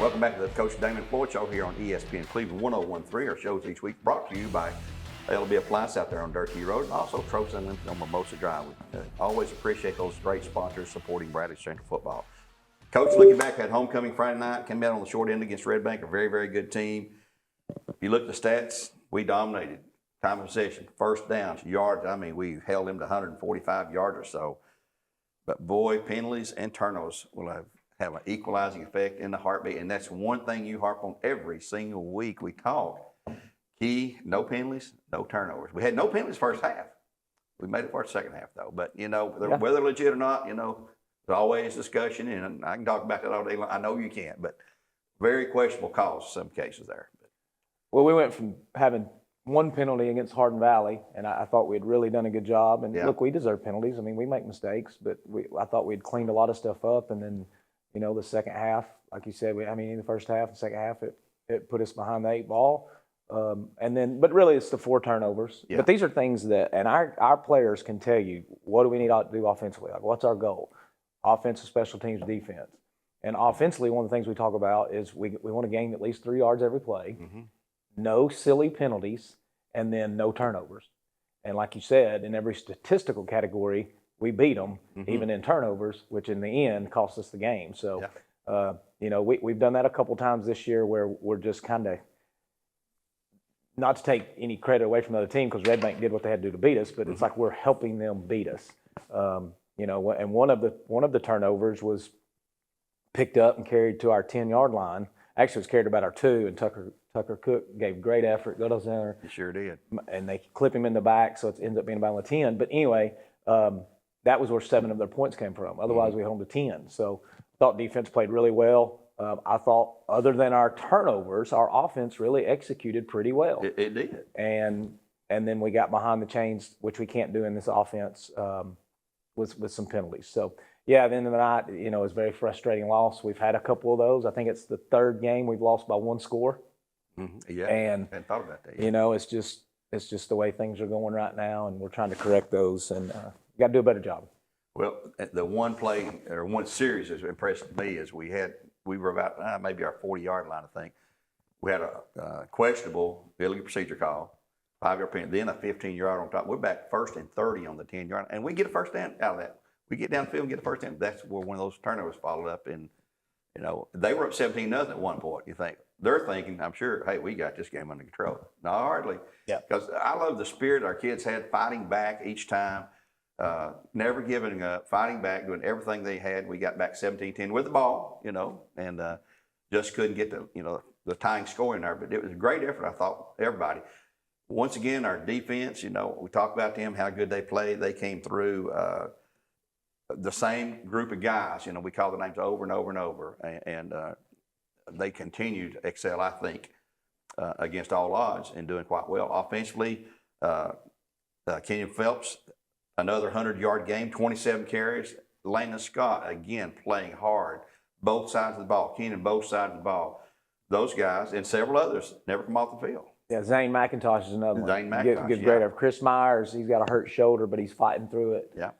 Welcome back to the Coach Damon Floyd Show here on ESPN Cleveland 1013. Our shows each week brought to you by LB Appliance out there on Dirt Key Road and also Tropes Unlimited on Mimosa Drive. We always appreciate those great sponsors supporting Bradley Central football. Coach, looking back at homecoming Friday night, came out on the short end against Red Bank, a very, very good team. If you look at the stats, we dominated. Time of possession, first downs, yards. I mean, we held them to 145 yards or so. But boy, penalties and turnovers will have an equalizing effect in the heartbeat. And that's one thing you harp on every single week we talk. Key, no penalties, no turnovers. We had no penalties first half. We made it for the second half, though. But, whether they're legit or not, there's always discussion. And I can talk about that all day long. I know you can't. But very questionable calls in some cases there. Well, we went from having one penalty against Hardin Valley, and I thought we had really done a good job. And look, we deserve penalties. I mean, we make mistakes, but I thought we'd cleaned a lot of stuff up. And then, the second half, like you said, in the first half, the second half, it put us behind the 8 ball. But really it's the 4 turnovers. Yeah. But these are things that, and our players can tell you, what do we need to do offensively? Like, what's our goal? Offensive, special teams, defense. And offensively, one of the things we talk about is we want to gain at least 3 yards every play, no silly penalties, and then no turnovers. And like you said, in every statistical category, we beat them, even in turnovers, which in the end cost us the game. So, we've done that a couple times this year where we're just kind of, not to take any credit away from the other team because Red Bank did what they had to do to beat us, but it's like we're helping them beat us. And one of the turnovers was picked up and carried to our 10-yard line. Actually, it was carried about our 2, and Tucker Cook gave great effort, got us in there. He sure did. And they clip him in the back, so it ends up being about on the 10. But anyway, that was where 7 of their points came from. Otherwise, we held them to 10. So I thought defense played really well. I thought other than our turnovers, our offense really executed pretty well. It did. And then we got behind the chains, which we can't do in this offense, with some penalties. So, at the end of the night, it was a very frustrating loss. We've had a couple of those. I think it's the 3rd game we've lost by 1 score. Yeah, and I hadn't thought about that yet. It's just the way things are going right now, and we're trying to correct those, and got to do a better job. Well, the one play or one series that impressed me is we were about maybe our 40-yard line, I think. We had a questionable illegal procedure call, 5-yard penalty, then a 15-yard on top. We're back 1st and 30 on the 10-yard, and we get a first down out of that. We get down the field and get a first down. That's where one of those turnovers followed up, and they were up 17-0 at one point. You think they're thinking, I'm sure, hey, we got this game under control. No, hardly. Yeah. Because I love the spirit our kids had, fighting back each time. Never giving up, fighting back, doing everything they had. We got back 17-10 with the ball, and just couldn't get the tying score in there. But it was a great effort, I thought, everybody. Once again, our defense, we talked about them, how good they played. They came through the same group of guys. We call the names over and over and over. And they continue to excel, I think, against all odds and doing quite well. Offensively, Kenyon Phelps, another 100-yard game, 27 carries. Landon Scott, again, playing hard. Both sides of the ball. Kenyon, both sides of the ball. Those guys and several others never come off the field. Yeah, Zane McIntosh is another one. Zane McIntosh, good great. Chris Myers, he's got a hurt shoulder, but he's fighting through it. Yeah.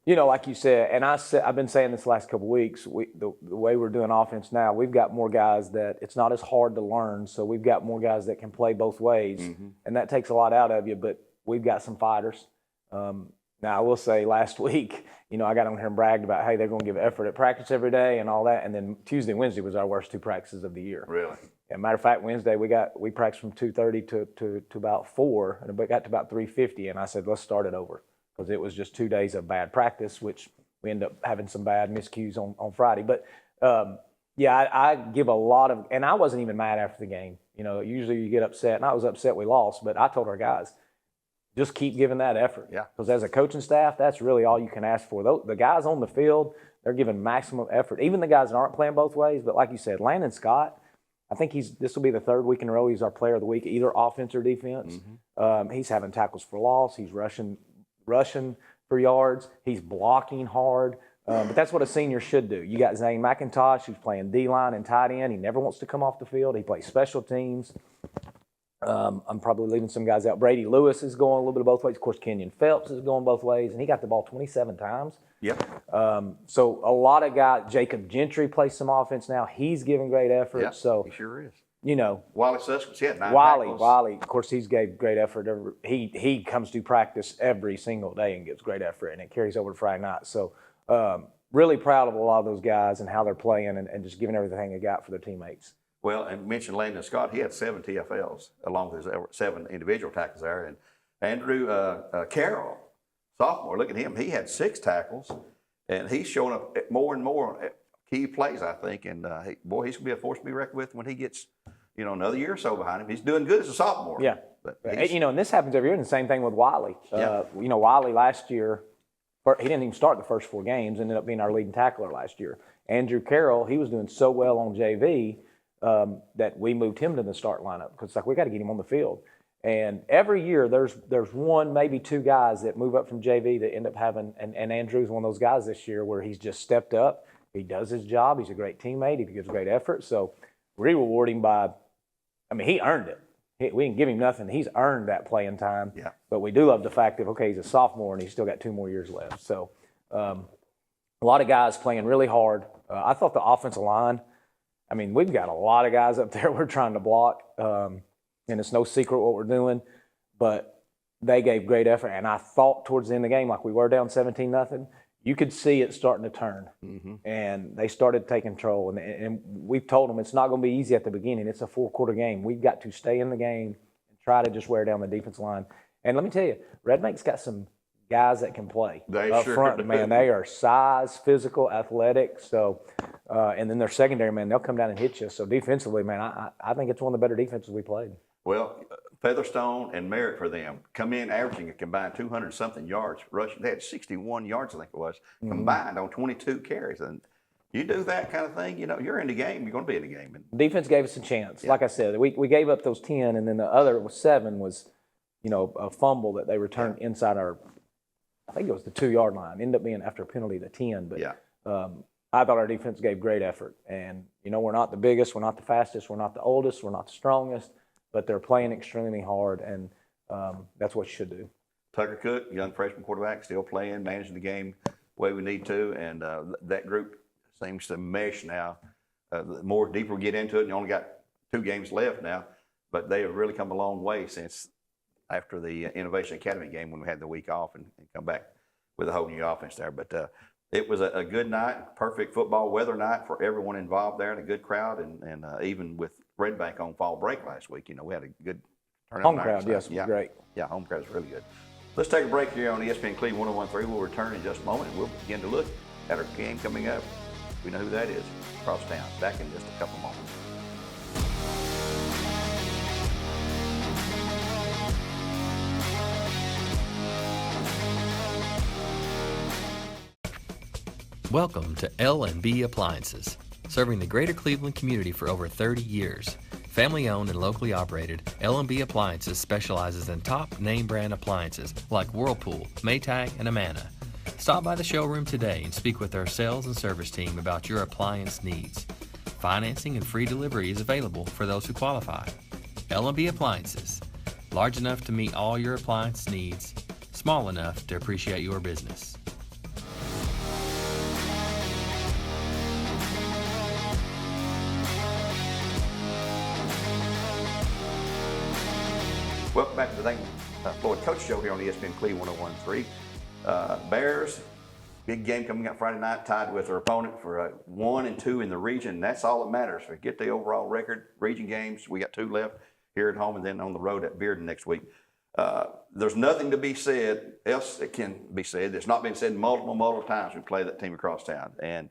Like you said, and I've been saying this the last couple of weeks, the way we're doing offense now, we've got more guys that it's not as hard to learn, so we've got more guys that can play both ways, and that takes a lot out of you, but we've got some fighters. Now, I will say last week, I got on here and bragged about, hey, they're going to give effort at practice every day and all that, and then Tuesday and Wednesday was our worst 2 practices of the year. Really? As a matter of fact, Wednesday we practiced from 2:30 to about 4, and it got to about 3:50, and I said, let's start it over. Because it was just 2 days of bad practice, which we ended up having some bad miscues on Friday. But, I give a lot of – and I wasn't even mad after the game. Usually you get upset, and I was upset we lost, but I told our guys, just keep giving that effort. Yeah. Because as a coaching staff, that's really all you can ask for. The guys on the field, they're giving maximum effort. Even the guys that aren't playing both ways, but like you said, Landon Scott, I think this will be the 3rd week in a row he's our player of the week, either offense or defense. He's having tackles for loss. He's rushing for yards. He's blocking hard. But that's what a senior should do. You got Zane McIntosh, who's playing D-line and tight end. He never wants to come off the field. He plays special teams. I'm probably leaving some guys out. Brady Lewis is going a little bit of both ways. Of course, Kenyon Phelps is going both ways, and he got the ball 27 times. Yep. So a lot of guys. Jacob Gentry plays some offense now. He's giving great effort. Yeah, so he sure is. You know, Wally Suskins, he had 9 tackles. Wally, of course, he's gave great effort. He comes to practice every single day and gives great effort, and it carries over to Friday night. So really proud of a lot of those guys and how they're playing and just giving everything they got for their teammates. Well, and mentioned Landon Scott, he had 7 TFLs along with his 7 individual tackles there. And Andrew Carroll, sophomore, look at him. He had 6 tackles, and he's showing up more and more at key plays, I think. And he's going to be a force to be reckoned with when he gets, another year or so behind him. He's doing good as a sophomore. Yeah. But and this happens every year, and the same thing with Wiley. Yeah. Wiley last year, he didn't even start the first 4 games, ended up being our leading tackler last year. Andrew Carroll, he was doing so well on JV that we moved him to the start lineup because it's like we got to get him on the field. And every year there's 1, maybe 2 guys that move up from JV that end up having, and Andrew's one of those guys this year where he's just stepped up. He does his job. He's a great teammate. He gives great effort. So we reward him he earned it. We didn't give him nothing. He's earned that playing time. Yeah. But we do love the fact that, okay, he's a sophomore and he's still got 2 more years left. So a lot of guys playing really hard. I thought the offensive line, we've got a lot of guys up there we're trying to block, and it's no secret what we're doing, but they gave great effort. And I thought towards the end of the game, like we were down 17-0, you could see it starting to turn. Mm-hmm. And they started taking control. And we've told them it's not going to be easy at the beginning. It's a 4-quarter game. We've got to stay in the game and try to just wear down the defensive line. And let me tell you, Red Bank's got some guys that can play up front. Man, they are size, physical, athletic. So, and then their secondary, man, they'll come down and hit you. So defensively, man, I think it's one of the better defenses we played. Well, Featherstone and Merritt for them come in averaging a combined 200-something yards rushing. They had 61 yards, I think it was, combined on 22 carries. And you do that kind of thing, you're in the game. You're going to be in the game. Defense gave us a chance. Yeah. Like I said, we gave up those 10, and then the other 7 was, a fumble that they returned inside our, I think it was the 2-yard line. Ended up being after a penalty to 10. But I thought our defense gave great effort. And, we're not the biggest, we're not the fastest, we're not the oldest, we're not the strongest, but they're playing extremely hard, and that's what you should do. Tucker Cook, young freshman quarterback, still playing, managing the game the way we need to, and that group seems to mesh now. The more deeper we get into it, and you only got 2 games left now, but they have really come a long way since after the Innovation Academy game when we had the week off and come back with a whole new offense there. But it was a good night, perfect football weather night for everyone involved there, and a good crowd, and even with Red Bank on fall break last week, we had a good turnout. Home crowd, yes, was great. Yeah, home crowd was really good. Let's take a break here on ESPN Cleveland 101.3. We'll return in just a moment, and we'll begin to look at our game coming up. We know who that is, across town. Back in just a couple moments. Welcome to L&B Appliances, serving the greater Cleveland community for over 30 years. Family-owned and locally operated, L&B Appliances specializes in top name brand appliances like Whirlpool, Maytag, and Amana. Stop by the showroom today and speak with our sales and service team about your appliance needs. Financing and free delivery is available for those who qualify. L&B Appliances, large enough to meet all your appliance needs, small enough to appreciate your business. Welcome back to the Damon Floyd Coach Show here on ESPN Cleveland 101.3. Bears, big game coming up Friday night, tied with their opponent for 1 and 2 in the region. That's all that matters. Forget the overall record. Region games, we got 2 left here at home and then on the road at Bearden next week. There's nothing to be said else that can be said that's not been said multiple times we play that team across town. And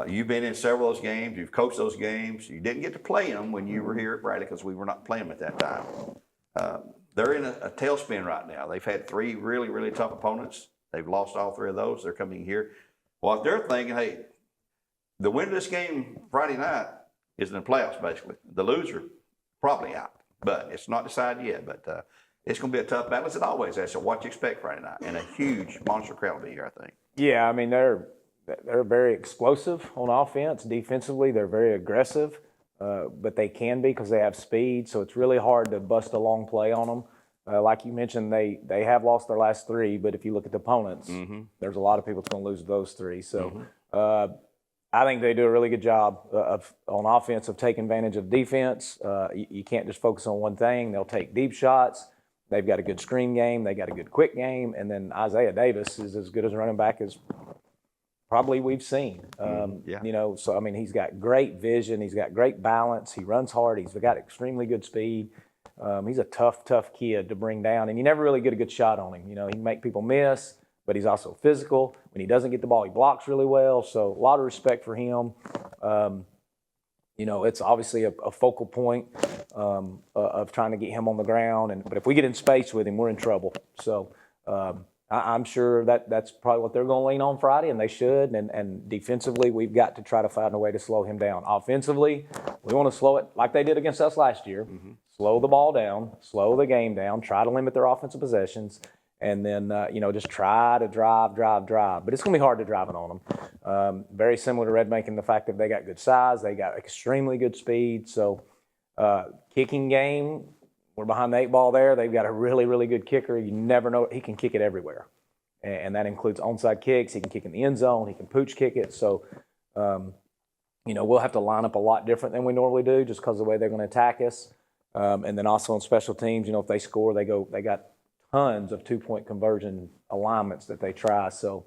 you've been in several of those games. You've coached those games. You didn't get to play them when you were here at Bradley because we were not playing them at that time. They're in a tailspin right now. They've had 3 really, really tough opponents. They've lost all 3 of those. They're coming here. Well, they're thinking, hey, the winner of this game Friday night is in the playoffs, basically. The loser, probably out. But it's not decided yet. But it's going to be a tough battle, as it always is. So what you expect Friday night. And a huge monster crowd will be here, I think. Yeah, they're very explosive on offense. Defensively, they're very aggressive. but they can be because they have speed. So it's really hard to bust a long play on them. Like you mentioned, they have lost their last 3, but if you look at the opponents, there's a lot of people that's going to lose those 3. So I think they do a really good job on offense of taking advantage of defense. You can't just focus on one thing. They'll take deep shots. They've got a good screen game. They got a good quick game. And then Isaiah Davis is as good as a running back as probably we've seen. So, I mean, he's got great vision. He's got great balance. He runs hard. He's got extremely good speed. He's a tough kid to bring down. And you never really get a good shot on him. He can make people miss, but he's also physical. When he doesn't get the ball, he blocks really well. So a lot of respect for him. It's obviously a focal point of trying to get him on the ground. But if we get in space with him, we're in trouble. So I'm sure that's probably what they're going to lean on Friday, and they should. And defensively, we've got to try to find a way to slow him down. Offensively, we want to slow it like they did against us last year. Slow the ball down, slow the game down, try to limit their offensive possessions, and then, just try to drive. But it's going to be hard to drive it on them. Very similar to Red Bank in the fact that they got good size, they got extremely good speed. So kicking game, we're behind the 8 ball there. They've got a really, really good kicker. You never know. He can kick it everywhere. And that includes onside kicks. He can kick in the end zone. He can pooch kick it. So, we'll have to line up a lot different than we normally do just because of the way they're going to attack us. And then also on special teams, if they score, they got tons of 2-point conversion alignments that they try. So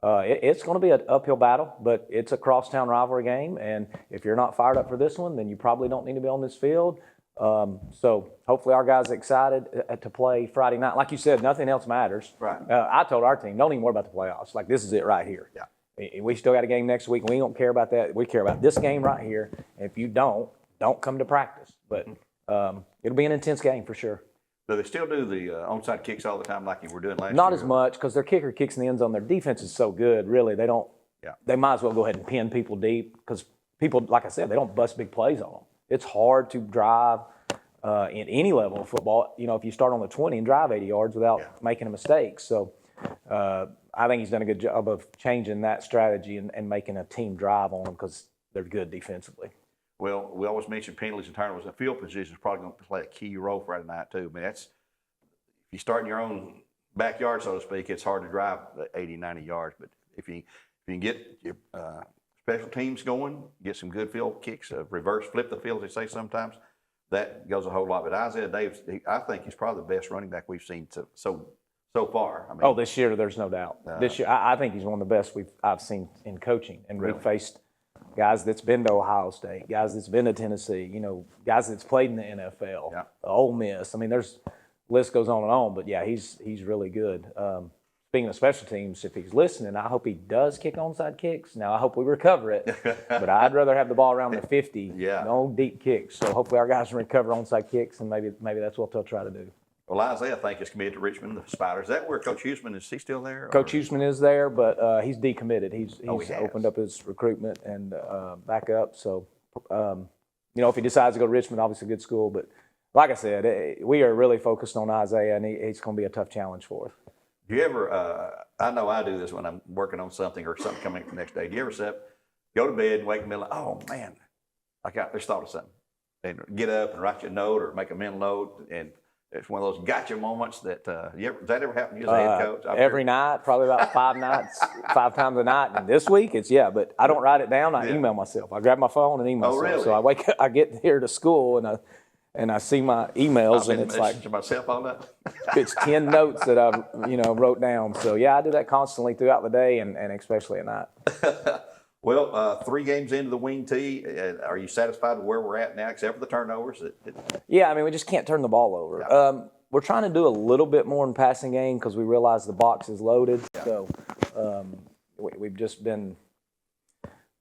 it's going to be an uphill battle, but it's a crosstown rivalry game. And if you're not fired up for this one, then you probably don't need to be on this field. So hopefully our guys are excited to play Friday night. Like you said, nothing else matters. Right. I told our team, don't even worry about the playoffs. Like, this is it right here. Yeah. We still got a game next week. We don't care about that. We care about this game right here. And if you don't come to practice. But it'll be an intense game for sure. Do they still do the onside kicks all the time like you were doing last year? Not as much because their kicker kicks in the end zone. Their defense is so good, really. They don't. Yeah. They might as well go ahead and pin people deep because people, like I said, they don't bust big plays on them. It's hard to drive in any level of football. If you start on the 20 and drive 80 yards without making a mistake. So I think he's done a good job of changing that strategy and making a team drive on them because they're good defensively. Well, we always mention penalties and turnovers. The field position is probably going to play a key role Friday night too. I mean, if you start in your own backyard, so to speak, it's hard to drive 80, 90 yards. But if you can get your special teams going, get some good field kicks, reverse, flip the field, as they say sometimes, that goes a whole lot. But Isaiah Davis, I think he's probably the best running back we've seen so far. I mean, this year, there's no doubt. This year, I think he's one of the best I've seen in coaching. And really? We've faced guys that's been to Ohio State, guys that's been to Tennessee, guys that's played in the NFL, Ole Miss. I mean, list goes on, but yeah, he's really good. Speaking of special teams, if he's listening, I hope he does kick onside kicks. Now, I hope we recover it, but I'd rather have the ball around the 50, no deep kicks. So hopefully our guys can recover onside kicks, and maybe that's what they'll try to do. Well, Isaiah, I think, is committed to Richmond, the Spiders. Is that where Coach Huseman is? He still there? Coach Huseman is there, but he's decommitted. He's he opened up his recruitment and back up. So, if he decides to go to Richmond, obviously a good school. But like I said, we are really focused on Isaiah, and he's going to be a tough challenge for us. Do you ever, I know I do this when I'm working on something or something coming up the next day. Do you ever go to bed and wake in the middle, oh, man, I just thought of something. And get up and write you a note or make a mental note, and it's one of those gotcha moments that does that ever happen to you as a head coach? Every night, probably about 5 nights, 5 times a night. And this week, but I don't write it down. I email myself. I grab my phone and email myself. Really? So I wake up, I get here to school and I see my emails, and it's like to myself all night. It's 10 notes that I wrote down. So I do that constantly throughout the day and especially at night. Well, 3 games into the wing tee, are you satisfied with where we're at now, except for the turnovers? Yeah, I mean, we just can't turn the ball over. Yeah. We're trying to do a little bit more in passing game because we realize the box is loaded. Yeah. So we've just been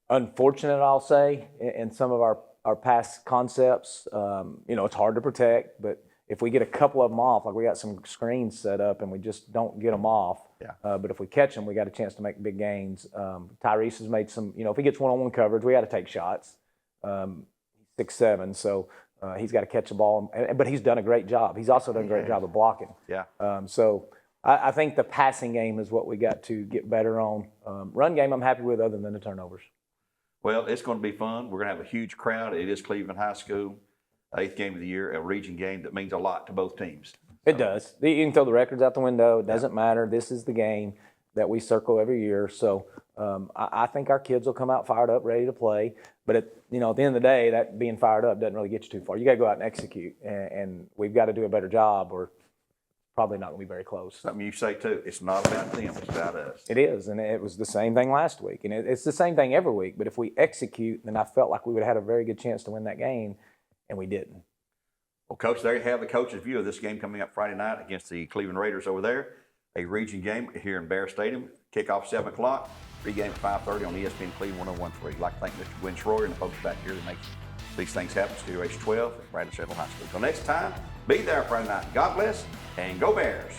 unfortunate, I'll say, in some of our pass concepts. It's hard to protect, but if we get a couple of them off, like we got some screens set up and we just don't get them off. Yeah. But if we catch them, we got a chance to make big gains. Tyrese has made some, if he gets one-on-one coverage, we got to take shots. 6'7", so he's got to catch the ball. But he's done a great job. He's also done a great job of blocking. Yeah. So I think the passing game is what we got to get better on. Run game I'm happy with other than the turnovers. Well, it's going to be fun. We're going to have a huge crowd. It is Cleveland High School, 8th game of the year, a region game that means a lot to both teams. It does. You can throw the records out the window. It doesn't matter. This is the game that we circle every year. So I think our kids will come out fired up, ready to play. But at the end of the day, that being fired up doesn't really get you too far. You got to go out and execute, and we've got to do a better job, or probably not going to be very close. Something you say too. It's not about them. It's about us. It is, and it was the same thing last week, and it's the same thing every week. But if we execute, then I felt like we would have had a very good chance to win that game, and we didn't. Well, Coach, there you have the coach's view of this game coming up Friday night against the Cleveland Raiders over there. A region game here in Bear Stadium. Kickoff 7 o'clock. Pregame at 5:30 on ESPN Cleveland 101.3. I'd like to thank Mr. Gwen Schroyer and the folks back here that make these things happen. Studio H12 at Brandon Central High School. Until next time, be there Friday night. God bless and go Bears.